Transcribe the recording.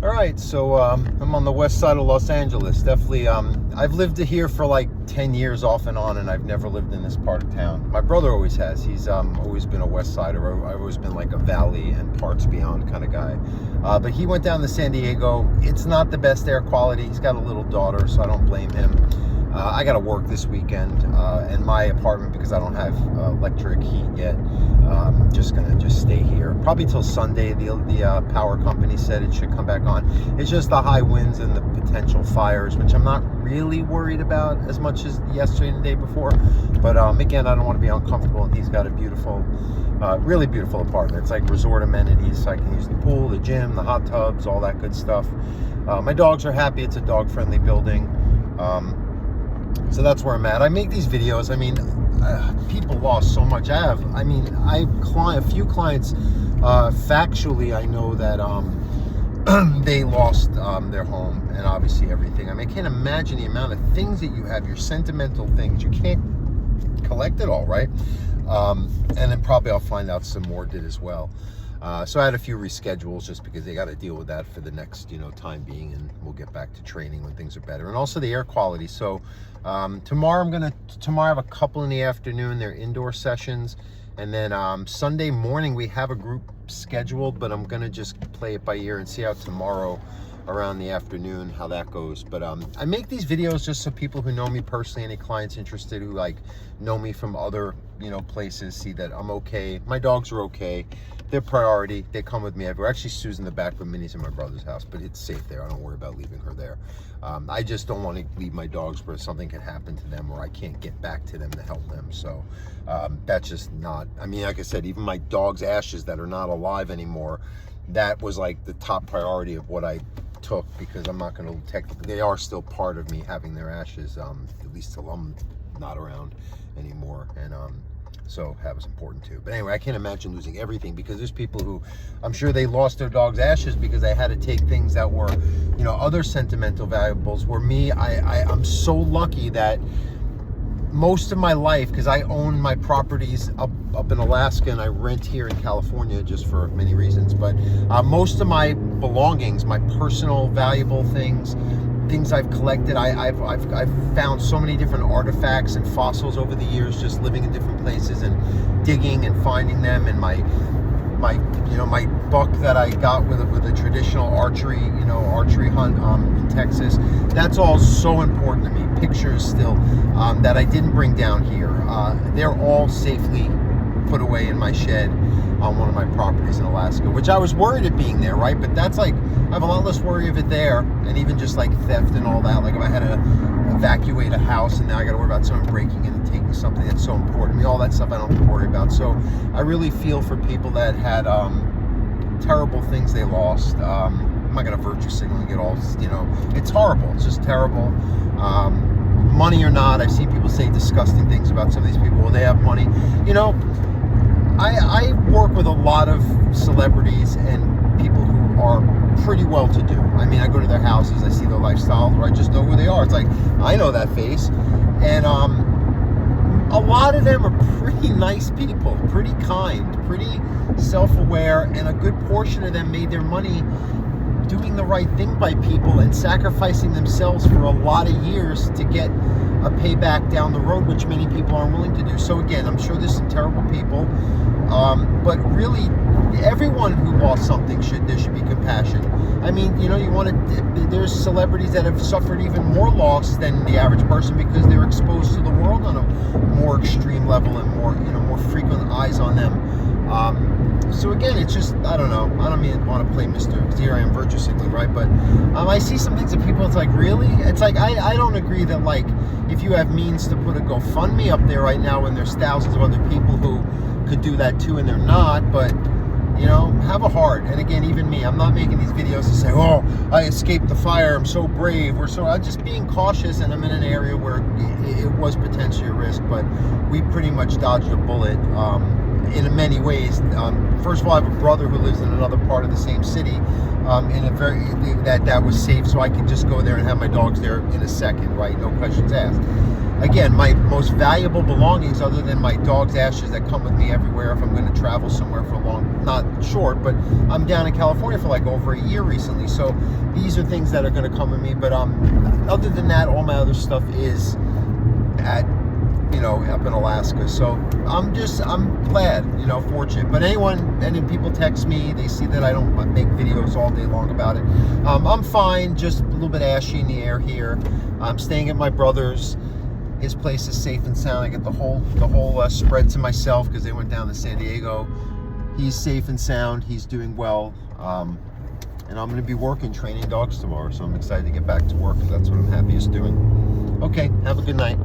All right, so I'm on the west side of Los Angeles. Definitely, I've lived here for like 10 years off and on, and I've never lived in this part of town. My brother always has. He's always been a west sider. I've always been like a valley and parts beyond kind of guy. But he went down to San Diego. It's not the best air quality. He's got a little daughter, so I don't blame him. I got to work this weekend in my apartment because I don't have electric heat yet. I'm just gonna stay here probably till Sunday. The power company said it should come back on. It's just the high winds and the potential fires, which I'm not really worried about as much as yesterday and the day before. But again, I don't want to be uncomfortable. And he's got a beautiful, really beautiful apartment. It's like resort amenities, so I can use the pool, the gym, the hot tubs, all that good stuff. My dogs are happy. It's a dog-friendly building. So that's where I'm at. I make these videos. I mean, people lost so much. I have a few clients. Factually, I know that they lost their home and obviously everything. I mean, I can't imagine the amount of things that you have. Your sentimental things. You can't collect it all, right? And then probably I'll find out some more did as well. So I had a few reschedules just because they got to deal with that for the next, time being, and we'll get back to training when things are better. And also the air quality. So tomorrow I have a couple in the afternoon. They're indoor sessions, and then Sunday morning we have a group scheduled, but I'm gonna just play it by ear and see how tomorrow around the afternoon how that goes. But I make these videos just so people who know me personally, any clients interested who like know me from other places, see that I'm okay. My dogs are okay. They're priority. They come with me everywhere. Actually, Sue's in the back, but Minnie's in my brother's house, but it's safe there. I don't worry about leaving her there. I just don't want to leave my dogs where something can happen to them or I can't get back to them to help them. So that's just not, I mean, like I said, even my dog's ashes that are not alive anymore, that was like the top priority of what I took, because I'm not going to technically, they are still part of me having their ashes, at least till I'm not around anymore. And so that was important too. But anyway, I can't imagine losing everything, because there's people who, I'm sure they lost their dog's ashes because they had to take things that were, other sentimental valuables. Where me, I'm so lucky that most of my life, because I own my properties up in Alaska and I rent here in California just for many reasons, but most of my belongings, my personal valuable things I've collected, I've found so many different artifacts and fossils over the years, just living in different places and digging and finding them. And my buck that I got with a traditional archery hunt in Texas, that's all so important to me. Pictures still that I didn't bring down here. They're all safely put away in my shed on one of my properties in Alaska, which I was worried of being there, right? But that's like, I have a lot less worry of it there, and even just like theft and all that. Like if I had to evacuate a house and now I got to worry about someone breaking in and taking something that's so important to me, all that stuff I don't have to worry about. So I really feel for people that had terrible things they lost. I'm not gonna virtue signal and get all, it's horrible. It's just terrible. Money or not, I've seen people say disgusting things about some of these people. Well, they have money. I work with a lot of celebrities and people who are pretty well-to-do. I mean, I go to their houses, I see their lifestyle, or I just know who they are. It's like, I know that face. And a lot of them are pretty nice people, pretty kind, pretty self-aware, and a good portion of them made their money doing the right thing by people and sacrificing themselves for a lot of years to get a payback down the road, which many people aren't willing to do. So again, I'm sure there's some terrible people, but really everyone who lost something there should be compassion. I mean, there's celebrities that have suffered even more loss than the average person because they're exposed to the world on a more extreme level and more frequent eyes on them. So again, it's just, I don't know. I don't want to play Mr. Because here I am virtue signaling, right? But I see some things that people, it's like, really? It's like, I don't agree that, like, if you have means to put a GoFundMe up there right now when there's thousands of other people who could do that too and they're not, but, have a heart. And again, even me, I'm not making these videos to say, oh, I escaped the fire, I'm so brave. I'm just being cautious, and I'm in an area where it was potentially a risk, but we pretty much dodged a bullet. In many ways. First of all, I have a brother who lives in another part of the same city, in a that was safe, so I could just go there and have my dogs there in a second, right? No questions asked. again, my most valuable belongings, other than my dog's ashes that come with me everywhere if I'm going to travel somewhere for long, not short, but I'm down in California for like over a year recently. So these are things that are going to come with me. But other than that, all my other stuff is at, you know, up in Alaska. So I'm glad, you know, fortunate. But any people text me, they see that I don't make videos all day long about it. I'm fine, just a little bit ashy in the air here. I'm staying at my brother's. His place is safe and sound. I get the whole spread to myself because they went down to San Diego. He's safe and sound. He's doing well. And I'm going to be working, training dogs tomorrow. So I'm excited to get back to work because that's what I'm happiest doing. Okay, have a good night.